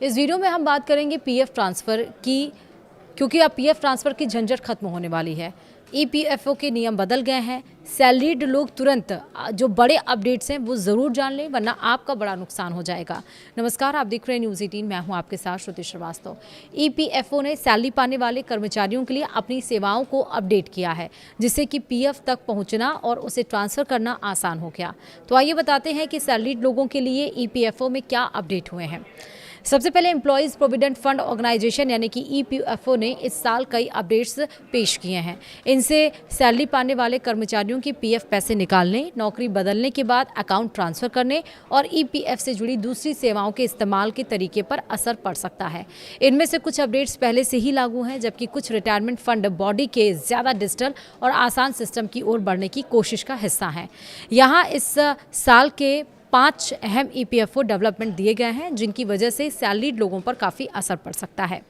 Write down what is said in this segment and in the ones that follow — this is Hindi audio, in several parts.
इस वीडियो में हम बात करेंगे पीएफ ट्रांसफ़र की, क्योंकि अब पीएफ ट्रांसफ़र की झंझट खत्म होने वाली है। ईपीएफओ के नियम बदल गए हैं। सैलरीड लोग तुरंत जो बड़े अपडेट्स हैं वो ज़रूर जान लें, वरना आपका बड़ा नुकसान हो जाएगा। नमस्कार, आप देख रहे हैं न्यूज़ 18। मैं हूं आपके साथ श्रुति श्रीवास्तव। ईपीएफओ ने सैलरी पाने वाले कर्मचारियों के लिए अपनी सेवाओं को अपडेट किया है, जिससे कि पीएफ तक पहुंचना और उसे ट्रांसफ़र करना आसान हो गया। तो आइए बताते हैं कि सैलरीड लोगों के लिए ईपीएफओ में क्या अपडेट हुए हैं। सबसे पहले एम्प्लॉयज़ प्रोविडेंट फंड ऑर्गेनाइजेशन यानी कि ईपीएफओ ने इस साल कई अपडेट्स पेश किए हैं। इनसे सैलरी पाने वाले कर्मचारियों की पीएफ पैसे निकालने, नौकरी बदलने के बाद अकाउंट ट्रांसफ़र करने और ईपीएफ से जुड़ी दूसरी सेवाओं के इस्तेमाल के तरीके पर असर पड़ सकता है। इनमें से कुछ अपडेट्स पहले से ही लागू हैं, जबकि कुछ रिटायरमेंट फंड बॉडी के ज़्यादा डिजिटल और आसान सिस्टम की ओर बढ़ने की कोशिश का हिस्सा हैं। यहाँ इस साल के 5 अहम ईपीएफओ डेवलपमेंट दिए गए हैं, जिनकी वजह से सैलरीड लोगों पर काफ़ी असर पड़ सकता है।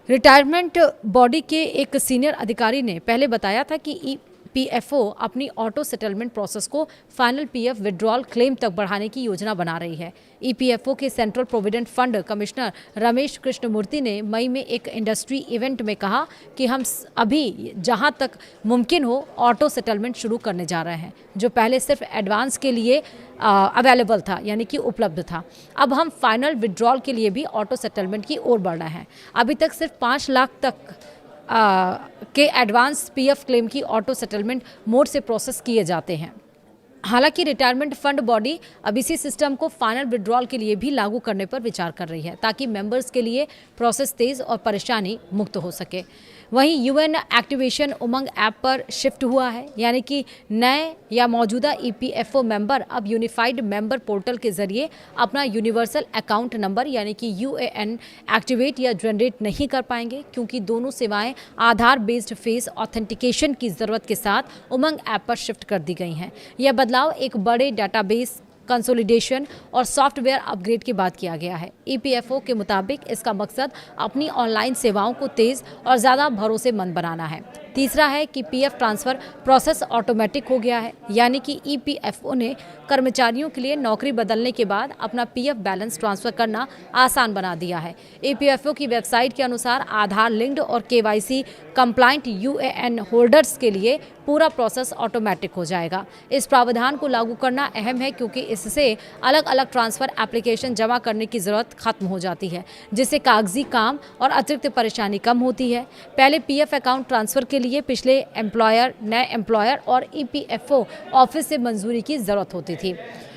रिटायरमेंट बॉडी के एक सीनियर अधिकारी ने पहले बताया था कि ईपीएफओ अपनी ऑटो सेटलमेंट प्रोसेस को फाइनल पीएफ विड्रॉल क्लेम तक बढ़ाने की योजना बना रही है। ईपीएफओ के central provident fund commissioner Ramesh Krishnamurthy ने मई में एक इंडस्ट्री इवेंट में कहा कि हम अभी जहां तक मुमकिन हो ऑटो सेटलमेंट शुरू करने जा रहे हैं, जो पहले सिर्फ एडवांस के लिए अवेलेबल था, यानी कि उपलब्ध था। अब हम फाइनल विड्रॉल के लिए भी ऑटो सेटलमेंट की ओर बढ़ रहे हैं। अभी तक सिर्फ 5 लाख तक के एडवांस पीएफ क्लेम की ऑटो सेटलमेंट मोड से प्रोसेस किए जाते हैं। हालांकि रिटायरमेंट फंड बॉडी अब इसी सिस्टम को फाइनल विड्रॉल के लिए भी लागू करने पर विचार कर रही है, ताकि मेंबर्स के लिए प्रोसेस तेज और परेशानी मुक्त हो सके। वहीं यूएन एक्टिवेशन उमंग ऐप पर शिफ्ट हुआ है, यानी कि नए या मौजूदा ईपीएफओ मेंबर अब यूनिफाइड मेंबर पोर्टल के जरिए अपना यूनिवर्सल अकाउंट नंबर यानी कि यूएएन एक्टिवेट या जनरेट नहीं कर पाएंगे, क्योंकि दोनों सेवाएं आधार बेस्ड फेस ऑथेंटिकेशन की ज़रूरत के साथ उमंग ऐप पर शिफ्ट कर दी गई हैं। यह बदलाव एक बड़े डाटाबेस कंसोलिडेशन और सॉफ्टवेयर अपग्रेड के बाद किया गया है। ईपीएफओ के मुताबिक इसका मकसद अपनी ऑनलाइन सेवाओं को तेज़ और ज़्यादा भरोसेमंद बनाना है। तीसरा है कि पीएफ ट्रांसफ़र प्रोसेस ऑटोमेटिक हो गया है, यानी कि ईपीएफओ ने कर्मचारियों के लिए नौकरी बदलने के बाद अपना पीएफ बैलेंस ट्रांसफ़र करना आसान बना दिया है। ईपीएफओ की वेबसाइट के अनुसार आधार लिंक्ड और केवाईसी कंप्लाइंट यूएएन होल्डर्स के लिए पूरा प्रोसेस ऑटोमेटिक हो जाएगा। इस प्रावधान को लागू करना अहम है, क्योंकि इससे अलग अलग ट्रांसफ़र एप्लीकेशन जमा करने की ज़रूरत खत्म हो जाती है, जिससे कागजी काम और अतिरिक्त परेशानी कम होती है। पहले पीएफ अकाउंट ट्रांसफ़र के लिए पिछले एम्प्लॉयर, नए एम्प्लॉयर और ईपीएफओ ऑफिस से मंजूरी की ज़रूरत होती थी।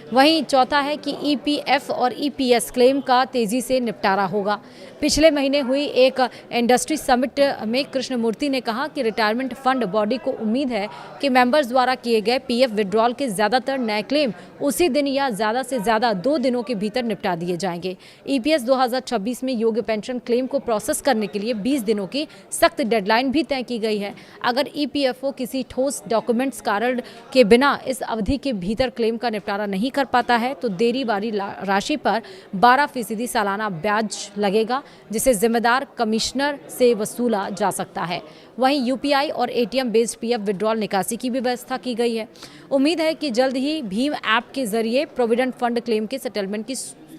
वहीं चौथा है कि ईपीएफ और ईपीएस क्लेम का तेज़ी से निपटारा होगा। पिछले महीने हुई एक इंडस्ट्री समिट में कृष्णमूर्ति ने कहा कि रिटायरमेंट फंड बॉडी को उम्मीद है कि मेंबर्स द्वारा किए गए पीएफ विड्रॉल के ज़्यादातर नए क्लेम उसी दिन या ज़्यादा से ज़्यादा 2 दिनों के भीतर निपटा दिए जाएंगे। ईपीएस 2026 में योग्य पेंशन क्लेम को प्रोसेस करने के लिए 20 दिनों की सख्त डेडलाइन भी तय की गई है। अगर ईपीएफओ किसी ठोस डॉक्यूमेंट्स कारण के बिना इस अवधि के भीतर क्लेम का निपटारा नहीं कर पाता है, तो देरी वाली राशि पर 12% सालाना ब्याज लगेगा, जिसे जिम्मेदार कमिश्नर से वसूला जा सकता है। वहीं यूपीआई और एटीएम बेस्ड पीएफ विड्रॉल निकासी की भी व्यवस्था की गई है। उम्मीद है कि जल्द ही भीम ऐप के जरिए प्रोविडेंट फंड क्लेम के सेटलमेंट की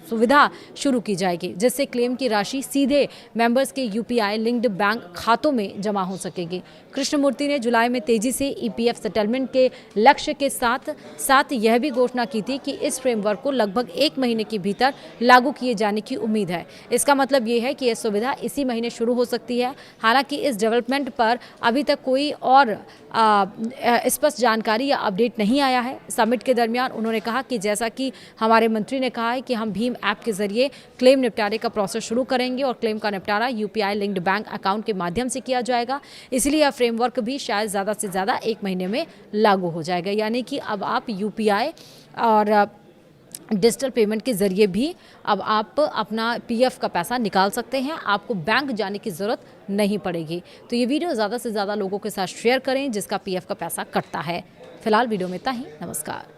सुविधा शुरू की जाएगी, जिससे क्लेम की राशि सीधे मेंबर्स के यूपीआई लिंक्ड बैंक खातों में जमा हो सकेगी। कृष्णमूर्ति ने जुलाई में तेजी से ईपीएफ सेटलमेंट के लक्ष्य के साथ साथ यह भी घोषणा की थी कि इस फ्रेमवर्क को लगभग 1 महीने के भीतर लागू किए जाने की उम्मीद है। इसका मतलब ये है कि यह सुविधा इसी महीने शुरू हो सकती है। हालांकि इस डेवलपमेंट पर अभी तक कोई और स्पष्ट जानकारी या अपडेट नहीं आया है। समिट के दरमियान उन्होंने कहा कि जैसा कि हमारे मंत्री ने कहा है कि हम भीम ऐप के जरिए क्लेम निपटारे का प्रोसेस शुरू करेंगे और क्लेम का निपटारा यूपीआई लिंक्ड बैंक अकाउंट के माध्यम से किया जाएगा। इसलिए यह फ्रेमवर्क भी शायद ज़्यादा से ज़्यादा 1 महीने में लागू हो जाएगा, यानी कि अब आप यूपीआई और डिजिटल पेमेंट के ज़रिए भी अब आप अपना पीएफ का पैसा निकाल सकते हैं। आपको बैंक जाने की ज़रूरत नहीं पड़ेगी। तो ये वीडियो ज़्यादा से ज़्यादा लोगों के साथ शेयर करें जिसका पीएफ का पैसा कटता है। फिलहाल वीडियो में इतना ही। नमस्कार।